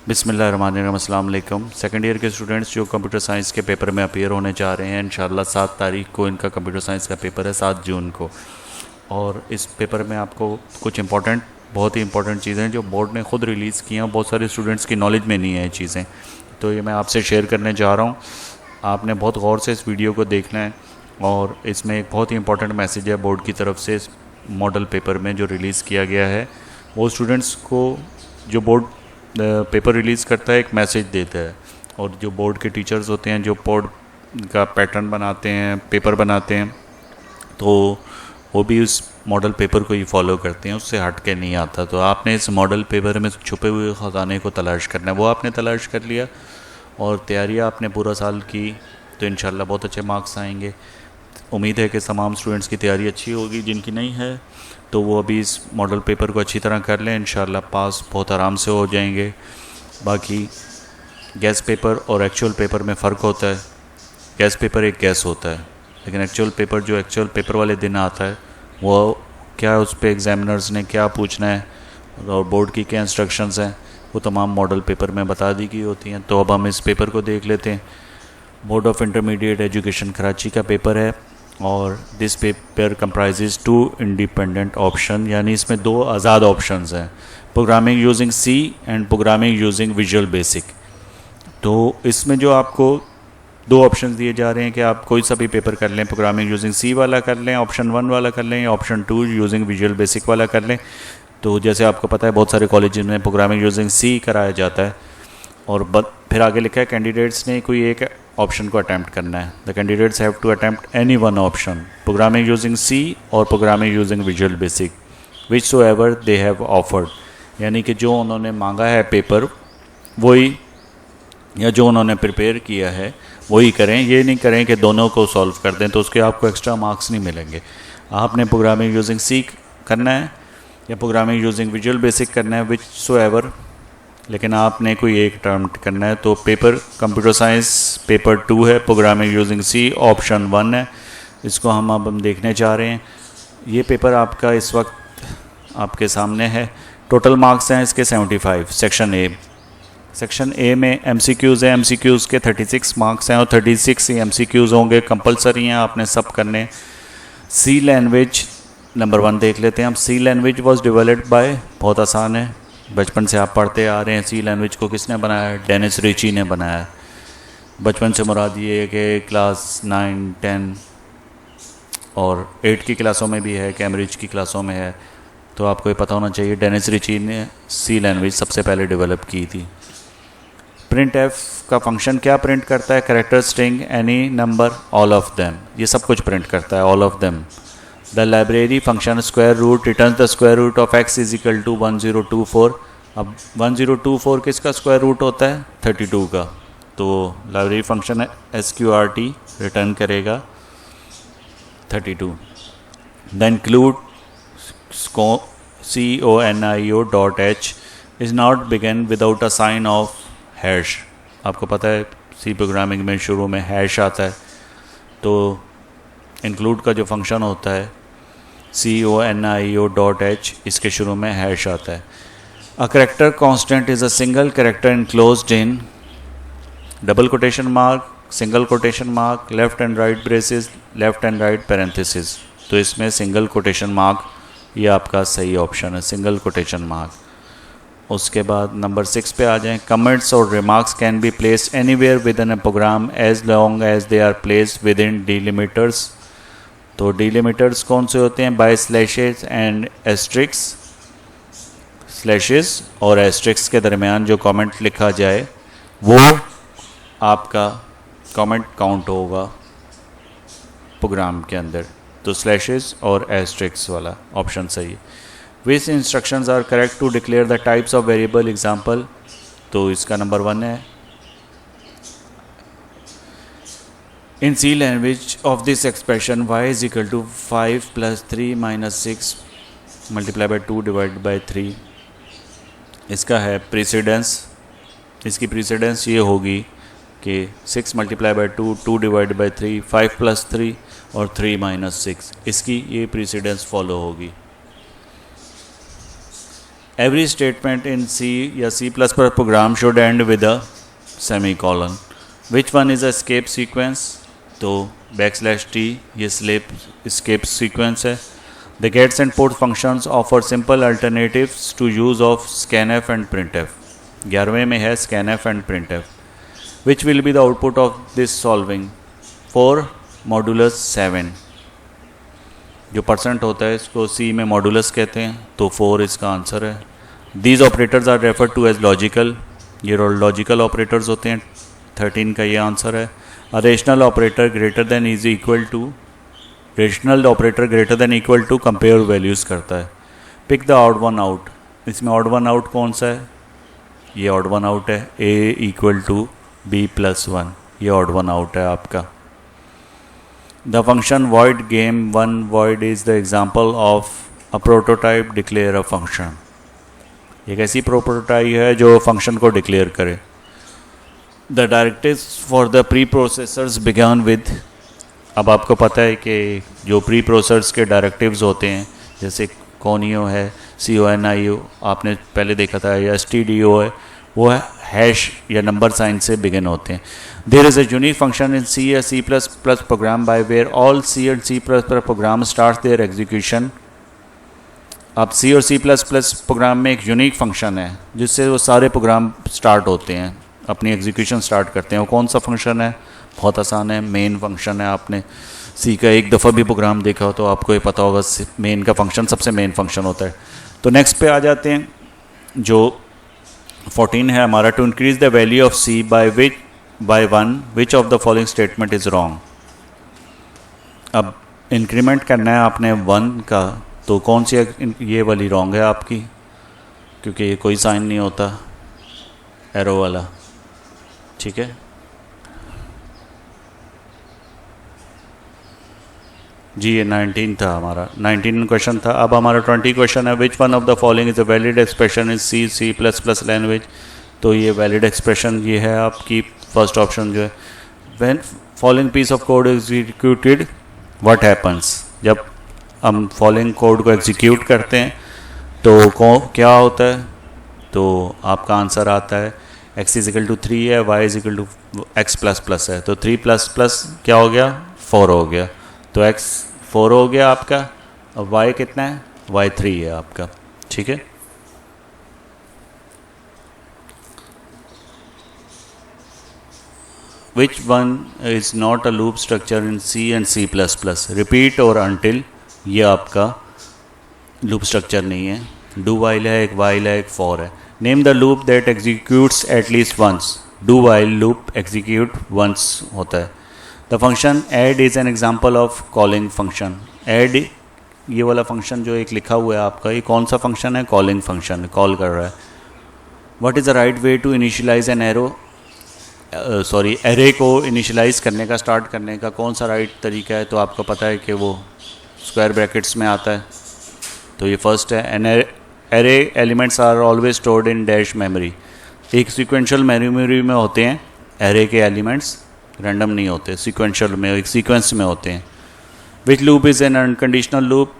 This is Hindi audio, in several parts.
बिस्मिल्लाहिर्रहमानिर्रहीम। अस्सलाम वालेकुम। सेकेंड ईयर के स्टूडेंट्स जो कंप्यूटर साइंस के पेपर में अपीयर होने जा रहे हैं, इंशाल्लाह 7 तारीख को इनका कंप्यूटर साइंस का पेपर है, 7 जून को। और इस पेपर में आपको कुछ बहुत ही इंपॉर्टेंट चीज़ें जो बोर्ड ने ख़ुद रिलीज़ की हैं, बहुत सारे स्टूडेंट्स की नॉलेज में नहीं है ये चीज़ें, तो ये मैं आपसे शेयर करने जा रहा हूँ। आपने बहुत गौर से इस वीडियो को देखना है और इसमें एक बहुत ही इंपॉर्टेंट मैसेज है बोर्ड की तरफ से। इस मॉडल पेपर में जो रिलीज़ किया गया है, वो स्टूडेंट्स को जो बोर्ड पेपर रिलीज़ करता है एक मैसेज देता है, और जो बोर्ड के टीचर्स होते हैं जो बोर्ड का पैटर्न बनाते हैं, पेपर बनाते हैं, तो वो भी उस मॉडल पेपर को ही फॉलो करते हैं, उससे हट के नहीं आता। तो आपने इस मॉडल पेपर में छुपे हुए ख़जाने को तलाश करना है, वो आपने तलाश कर लिया और तैयारियाँ आपने पूरा साल की, तो इंशाल्लाह बहुत अच्छे मार्क्स आएंगे। उम्मीद है कि तमाम स्टूडेंट्स की तैयारी अच्छी होगी, जिनकी नहीं है तो वो अभी इस मॉडल पेपर को अच्छी तरह कर लें, इंशाल्लाह पास बहुत आराम से हो जाएंगे। बाकी गैस पेपर और एक्चुअल पेपर में फ़र्क होता है। गैस पेपर एक गैस होता है, लेकिन एक्चुअल पेपर जो एक्चुअल पेपर वाले दिन आता है, वो क्या है, उस पर एग्ज़ामिनर्स ने क्या पूछना है और बोर्ड की क्या इंस्ट्रक्शंस हैं, वो तमाम मॉडल पेपर में बता दी गई होती हैं। तो अब हम इस पेपर को देख लेते हैं। Board of intermediate education Karachi का पेपर है और this paper comprises 2 independent option, यानी इसमें 2 आज़ाद ऑप्शंस हैं, programming using C and programming using visual basic. तो इसमें जो आपको 2 ऑप्शंस दिए जा रहे हैं कि आप कोई सा भी पेपर कर लें, प्रोग्रामिंग यूजिंग सी वाला कर लें, ऑप्शन 1 वाला कर लें, या ऑप्शन 2 यूजिंग विजुअल बेसिक वाला कर लें। तो जैसे आपको पता है बहुत सारे कॉलेज में प्रोग्रामिंग यूजिंग सी कराया जाता है, और फिर आगे लिखा है कैंडिडेट्स ने कोई एक ऑप्शन को अटैम्प्ट करना है। The candidates have to attempt any one option, programming using C और programming using visual basic, which so ever they have offered, यानी कि जो उन्होंने मांगा है पेपर वही, या जो उन्होंने प्रिपेयर किया है वही करें। ये नहीं करें कि दोनों को सॉल्व कर दें, तो उसके आपको एक्स्ट्रा मार्क्स नहीं मिलेंगे। आपने प्रोग्रामिंग यूजिंग सी करना है या प्रोग्रामिंग यूजिंग विजुअल बेसिक करना है, विच सो एवर, लेकिन आपने कोई एक अटैम्प्ट करना है। तो पेपर कंप्यूटर साइंस पेपर 2 है, प्रोग्रामिंग यूजिंग सी ऑप्शन 1 है। इसको हम देखने जा रहे हैं। ये पेपर आपका इस वक्त आपके सामने है। टोटल मार्क्स हैं इसके 75। सेक्शन ए में MCQs है, MCQs के 36 मार्क्स हैं और 36 ही MCQs होंगे, कंपलसरी हैं, आपने सब करने। सी लैंग्वेज नंबर 1 देख लेते हैं हम। सी लैंग्वेज वॉज डेवलप्ड बाय, बहुत आसान है, बचपन से आप पढ़ते आ रहे हैं। सी लैंग्वेज को किसने बनाया है? डेनिस रिची ने बनाया है। बचपन से मुराद ये है कि क्लास 9, 10 और 8 की क्लासों में भी है, कैम्ब्रिज की क्लासों में है, तो आपको ये पता होना चाहिए डेनिस रिची ने सी लैंग्वेज सबसे पहले डेवलप की थी। प्रिंट एफ का फंक्शन क्या प्रिंट करता है? Character, string, any number, all of them, ये सब कुछ प्रिंट करता है, all of them. The library function square root return the square root of x is equal to 1024। अब 1024 किसका स्क्वायर रूट होता है? 32 का। तो लाइब्रेरी फंक्शन SQRT रिटर्न करेगा 32। The include CONIO dot h is not begin without a sign of hash. आपको पता है सी प्रोग्रामिंग में शुरू में हैश आता है, तो इंक्लूड का जो फंक्शन होता है CONIO डॉट h, इसके शुरू में हैश आता है। A character constant is a single character enclosed in double quotation mark, single quotation mark, left and right braces, left and right parenthesis. तो इसमें सिंगल कोटेशन मार्क ये आपका सही ऑप्शन है, सिंगल कोटेशन मार्क। उसके बाद नंबर 6 पे आ जाएं। कमेंट्स और remarks can be placed anywhere within a program as long as they are placed within delimiters. तो डिलिमिटर्स कौन से होते हैं? By slashes and asterisks. Slashes और एस्ट्रिक्स के दरमियान जो कमेंट लिखा जाए वो आपका कमेंट काउंट होगा प्रोग्राम के अंदर। तो स्लैशेस और एस्ट्रिक्स वाला ऑप्शन सही है। Which instructions are correct to declare the types of variable example? तो इसका नंबर 1 है। In C language of this expression y is equal to 5 plus 3 minus 6 multiplied by 2 divided by 3। इसका है प्रीसीडेंस। इसकी प्रीसीडेंस ये होगी कि 6 multiply by 2, 2 divide by 3, 5 plus 3 और 3 माइनस 6, इसकी ये प्रीसीडेंस फॉलो होगी। एवरी स्टेटमेंट इन सी या C plus plus program should end with a semicolon. Which one is a escape sequence? तो \t ये स्केप सीक्वेंस है. The gets and put functions offer simple alternatives to use of scanf and printf. 11वें में है scanf and printf. Which will be the output of this solving? 4 modulus 7. जो परसेंट होता है इसको सी में मॉडुलस कहते हैं, तो 4 इसका आंसर है. These operators are refer to as logical. ये लॉजिकल ऑपरेटर्स होते हैं. 13 का ये आंसर है. A rational operator greater than is equal to, rational operator greater than equal to compare values करता है. Pick the odd one out. इसमें ऑड वन आउट कौन सा है? ये ऑड वन आउट है. A equal to B plus 1, ये ऑड वन आउट है आपका. The function void game 1 void is the example of a prototype declare a function. एक ऐसी प्रोटोटाइप है जो फंक्शन को डिक्लेयर करे. The directives for the pre processors begin with. अब आपको पता है कि जो प्री प्रोसेसर्स के डायरेक्टिव्स होते हैं, जैसे CONIO है, CONIO आपने पहले देखा था, या STDO है, वो है हैश या नंबर साइन से बिगिन होते हैं. There is a unique function in C या C plus plus program by where all C and C plus plus program start their execution. अब सी और सी प्लस प्लस प्रोग्राम में एक यूनिक फंक्शन है जिससे वो सारे प्रोग्राम स्टार्ट होते हैं, अपनी एग्जीक्यूशन स्टार्ट करते हैं. वो कौन सा फंक्शन है? बहुत आसान है, मेन फंक्शन है. आपने सी का एक दफ़ा भी प्रोग्राम देखा हो तो आपको ये पता होगा मेन का फंक्शन सबसे मेन फंक्शन होता है. तो नेक्स्ट पे आ जाते हैं. जो 14 है हमारा, to increase the value of C by 1 which of the following statement is wrong. अब इंक्रीमेंट करना है आपने 1 का, तो कौन सी ये वाली रॉन्ग है आपकी, क्योंकि ये कोई साइन नहीं होता एरो वाला. ठीक है, जी ये 19 था हमारा, 19 क्वेश्चन था. अब हमारा 20 क्वेश्चन है. Which one of the following is a valid expression is C C plus plus language. तो ये वैलिड एक्सप्रेशन ये है आपकी फर्स्ट ऑप्शन जो है. When following piece of code executed what happens. जब हम फॉलोइंग कोड को एग्जीक्यूट करते हैं तो क्या होता है? तो आपका आंसर आता है x इजिकल टू 3 है, y is equal to x plus plus है. तो 3 प्लस प्लस क्या हो गया? 4 हो गया. तो x 4 हो गया आपका, और y कितना है? y 3 है आपका. ठीक है, which one is not a loop structure in C and C plus plus. Repeat और अनटिल ये आपका लूप स्ट्रक्चर नहीं है. डू वाइल है, एक वाइल है, एक फॉर है. Name the loop that executes atleast once. Do while loop execute once होता है. The function add is an example of calling function. Add ये वाला फंक्शन जो एक लिखा हुआ है आपका, ये कौन सा फंक्शन है? कॉलिंग फंक्शन, कॉल कर रहा है. What is the right way to initialise an arrow. Sorry, array को इनिशियलाइज करने का, स्टार्ट करने का कौन सा राइट तरीका है? तो आपको पता है कि वो स्क्वायर ब्रैकेट्स में आता है. तो ये फर्स्ट है. An array elements are always stored in dash memory. एक सिक्वेंशियल मेमोरी में होते हैं एरे के एलिमेंट्स, रैंडम नहीं होते, सिक्वेंशियल में, एक सीक्वेंस में होते हैं. Which loop is an unconditional loop.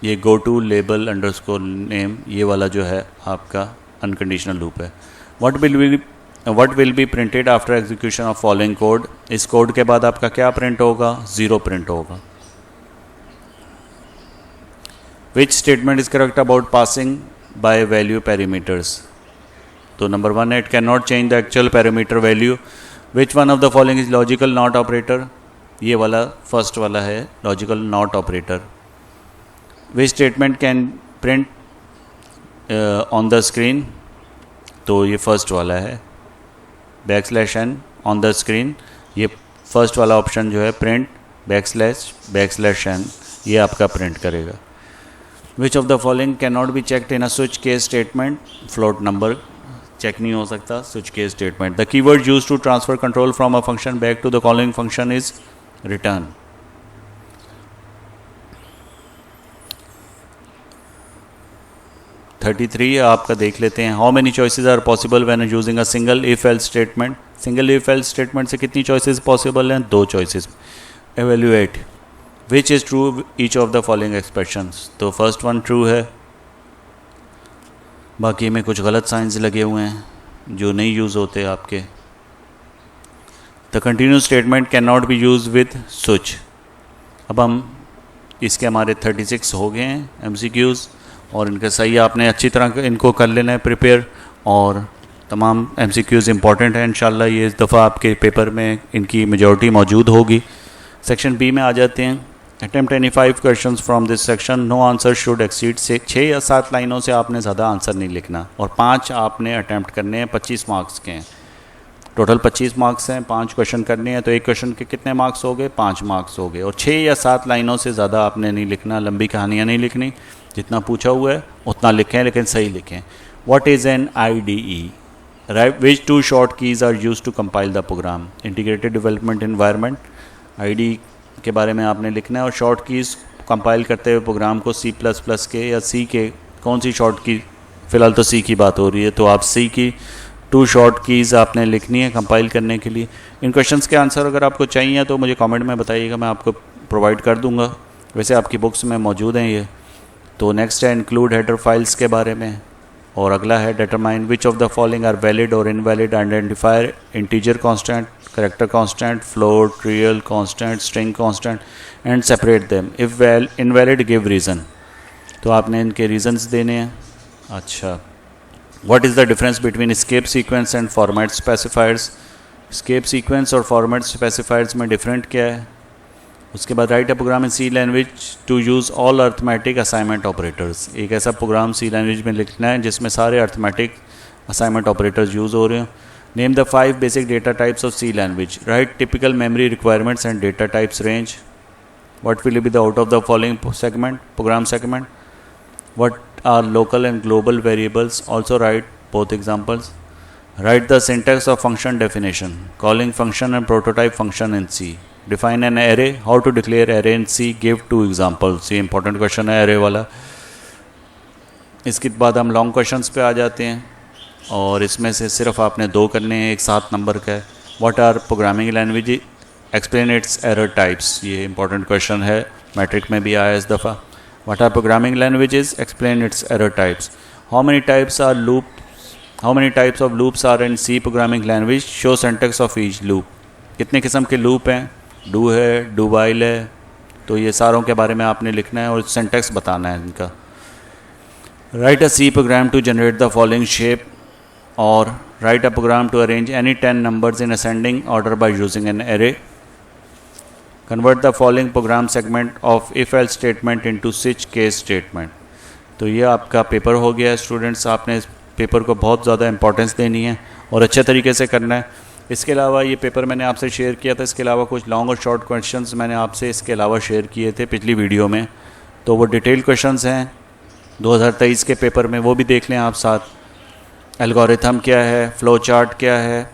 ये go to label underscore name, ये वाला जो है आपका अनकंडीशनल लूप है. What will be printed after execution of following code. इस कोड के बाद आपका क्या प्रिंट होगा? 0 प्रिंट होगा. Which statement is correct about passing by value parameters. तो नंबर 1 है, it can not change the actual parameter value. Which one of the following is logical not operator. ये वाला फर्स्ट वाला है logical not operator. Which statement can print on the screen. तो ये फर्स्ट वाला है \n ऑन द स्क्रीन. ये फर्स्ट वाला ऑप्शन जो है प्रिंट \n, ये आपका प्रिंट करेगा. Which of the following can not be checked in a switch case statement. Float number check नहीं हो सकता switch case statement. The keyword use to transfer control from a function back to the calling function is return. (33) आपका देख लेते हैं. How many choices are possible when using a single if else statement. Single if else statement से कितनी चॉइसेस पॉसिबल हैं? 2 choices. Evaluate which is true each of the following expressions. तो फर्स्ट वन ट्रू है. बाकी में कुछ गलत साइंस लगे हुए हैं जो नहीं यूज़ होते आपके। The continuous statement can not be use with such. अब हम इसके हमारे 36 हो गए हैं MCQs, और इनका सही आपने अच्छी तरह इनको कर लेना है प्रिपेयर, और तमाम MCQs इंपॉर्टेंट हैं इंशाल्लाह। ये इस दफ़ा आपके पेपर में इनकी मेजॉरिटी मौजूद होगी। सेक्शन बी में आ जाते हैं। Attempt any 5 questions from this section, no answer should exceed से 6 या 7 लाइनों से आपने ज़्यादा आंसर नहीं लिखना, और 5 आपने अटैम्प्ट करने हैं, 25 मार्क्स के हैं। टोटल 25 मार्क्स हैं, 5 क्वेश्चन करने हैं, तो एक क्वेश्चन के कितने मार्क्स हो गए? 5 मार्क्स हो गए। और 6 या 7 लाइनों से ज़्यादा आपने नहीं लिखना, लंबी कहानियाँ नहीं लिखनी, जितना पूछा हुआ है उतना लिखें, लेकिन सही लिखें। What is an IDE? Right, which 2 short keys are use to compile the program? Integrated development environment, IDE के बारे में आपने लिखना है। और शॉर्ट कीज़ कंपाइल करते हुए प्रोग्राम को C++ के या C के कौन सी शॉर्ट की, फ़िलहाल तो C की बात हो रही है, तो आप C की 2 शॉर्ट कीज़ आपने लिखनी है कंपाइल करने के लिए। इन क्वेश्चंस के आंसर अगर आपको चाहिए तो मुझे कमेंट में बताइएगा, मैं आपको प्रोवाइड कर दूंगा। वैसे आपकी बुक्स में मौजूद हैं ये। तो नेक्स्ट है इंक्लूड हेडर फाइल्स के बारे में, और अगला है determine which of the following are valid और invalid, identifier integer constant, character constant, float, real constant, string constant and separate them. If invalid give reason, तो आपने इनके रीजंस देने हैं। अच्छा, what is the difference between escape sequence and format specifiers? Escape sequence और फॉर्मेट स्पेसिफायर्स में डिफरेंट क्या है? उसके बाद write a program in C language to use all arithmetic assignment operators. एक ऐसा प्रोग्राम C लैंग्वेज में लिखना है जिसमें सारे अर्थमेटिक असाइनमेंट ऑपरेटर्स यूज़ हो रहे हैं। Name the 5 basic data types of C language. Right typical memory requirements and data types range. What will be the out of the following segment, program segment? What are local and global variables? Also write both examples. Write the syntax of function definition, calling function and prototype function in C. Define an array. How to declare array in C? Give 2 examples. ये important question है array वाला। इसके बाद हम long questions पे आ जाते हैं, और इसमें से सिर्फ आपने 2 करने हैं, एक 7 नंबर का है। What are programming language? Explain its error types. ये important question है, मैट्रिक में भी आया इस दफ़ा। What are programming languages? Explain its error types. How many types are loops? How many types of loops are in C programming language? Show syntax of each loop. कितने किस्म के लूप हैं? do है, do while है, तो ये सारों के बारे में आपने लिखना है और सिंटैक्स बताना है इनका। Write a C program to generate the following shape, और write a program to arrange any 10 numbers in ascending order by using an array. Convert the following program segment of if-else statement into switch case statement। तो ये आपका पेपर हो गया स्टूडेंट्स। आपने इस पेपर को बहुत ज़्यादा इंपॉर्टेंस देनी है और अच्छे तरीके से करना है। इसके अलावा ये पेपर मैंने आपसे शेयर किया था, इसके अलावा कुछ लॉन्ग और शॉर्ट क्वेश्चंस मैंने आपसे इसके अलावा शेयर किए थे पिछली वीडियो में, तो वो डिटेल क्वेश्चंस हैं 2023 के पेपर में, वो भी देख लें आप साथ। एल्गोरिथम क्या है, फ्लो चार्ट क्या है,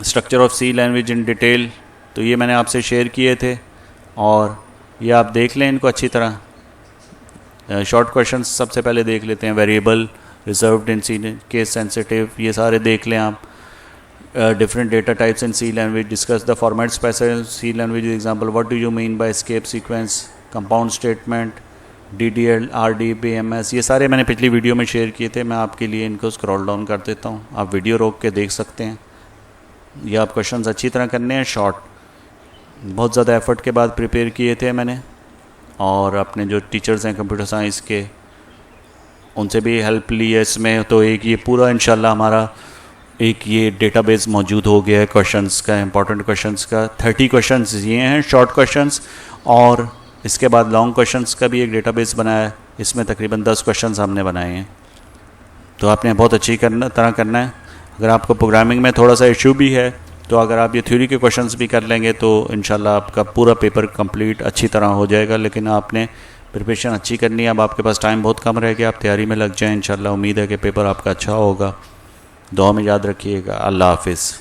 structure of C language in detail, तो ये मैंने आपसे शेयर किए थे, और ये आप देख लें इनको अच्छी तरह। शॉर्ट क्वेश्चंस सबसे पहले देख लेते हैं। वेरिएबल, रिजर्व्ड इन C, केस सेंसिटिव, ये सारे देख लें आप। Different data types in C language, discuss the format specifier C language example, what do you mean by escape sequence, compound statement, DDL, RD, BMS, ये सारे मैंने पिछली वीडियो में शेयर किए थे। मैं आपके लिए इनको स्क्रॉल डाउन कर देता हूँ, आप वीडियो रोक के देख सकते हैं। ये आप क्वेश्चंस अच्छी तरह करने हैं, शॉर्ट, बहुत ज़्यादा एफर्ट के बाद प्रिपेयर किए थे मैंने, और अपने जो टीचर्स हैं कंप्यूटर साइंस के उनसे भी हेल्प ली है इसमें। तो एक ये पूरा इंशाल्लाह हमारा एक ये डेटाबेस मौजूद हो गया है क्वेश्चंस का, इंपॉर्टेंट क्वेश्चंस का। 30 क्वेश्चंस ये हैं शॉर्ट क्वेश्चंस, और इसके बाद लॉन्ग क्वेश्चंस का भी एक डेटाबेस बनाया है, इसमें तकरीबन 10 क्वेश्चंस हमने बनाए हैं। तो आपने बहुत अच्छी तरह करना है। अगर आपको प्रोग्रामिंग में थोड़ा सा इशू भी है, तो अगर आप ये थ्योरी के क्वेश्चंस भी कर लेंगे तो इंशाल्लाह आपका पूरा पेपर कंप्लीट अच्छी तरह हो जाएगा। लेकिन आपने प्रिपरेशन अच्छी करनी है, अब आपके पास टाइम बहुत कम रह गया, आप तैयारी में लग जाएं। इंशाल्लाह उम्मीद है कि पेपर आपका अच्छा होगा। दुआ में याद रखिएगा। अल्लाह हाफिज़।